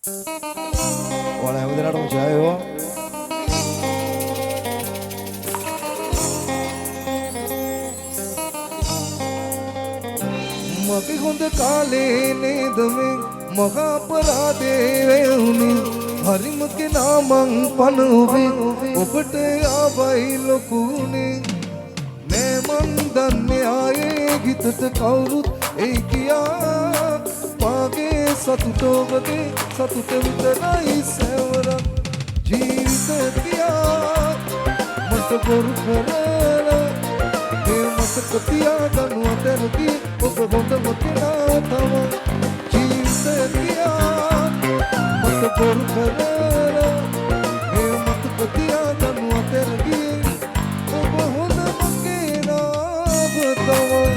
ඔයාලා හැමදෙනාටම ජය වේවා. මගේ හොඳ කාලේ නේද මේ මහා අපරාධේ වුනේ. හරිම කෙනා මං පණුවේ ඔබට ආවයි ලොකුනේ. නෑ මන් දන්නේ ආයේ හිතට කවුරුත් ඒ කියා. පාගේ සතුට ඔබගේ සතුට විතරයි සැවරක්. ජීවිත කියා මට බොරු කරලා ඒ මතක තියාගනු අතරදී ඔබ හොඳම කෙනා තමයි. ජීවිත කියා මට බොරු කරලා ඒ මතක තියාගනු අතරදී ඔබ හොඳම කෙනා තමයි.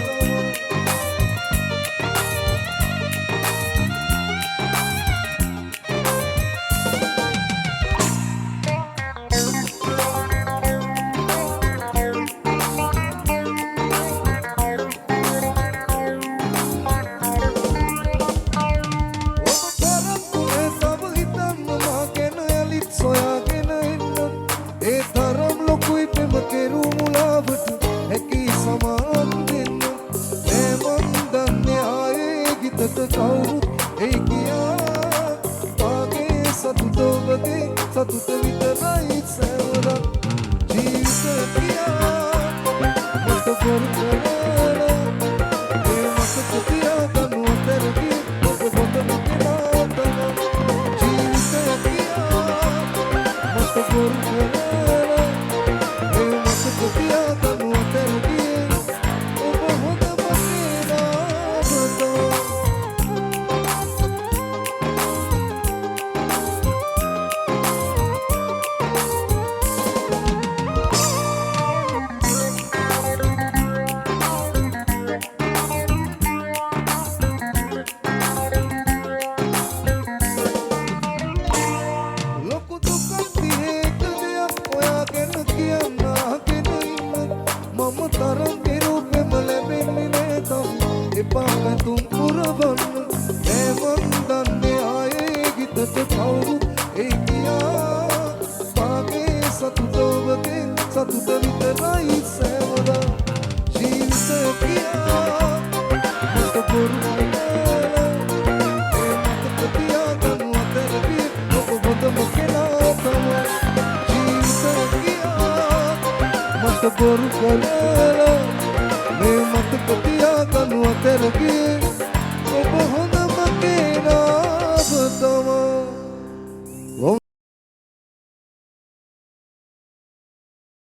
සතුට විතරයි සැවරක්. ජීවිත කියා මට බොරු කරලා ඒ මතක තියාගනු අතරදී ඔබ හොඳම කෙනා තමයි. ජීවිත කියා මට බොරු කරලා ඒ මතක තියාගනු අතරදී ඔබ හොඳම කෙනා තමයි. तुम पुरवन मैं मंदन में आएगी तो खाऊं एक किया पागे सतुदोगे सतुदवित नहीं सेवरा जीव से किया मत पुरवन मत कतिया तनु तेरे तो बहुत मुश्किला तमा जीव से किया मत पुरवन मैं मत कतिया तनु तेरे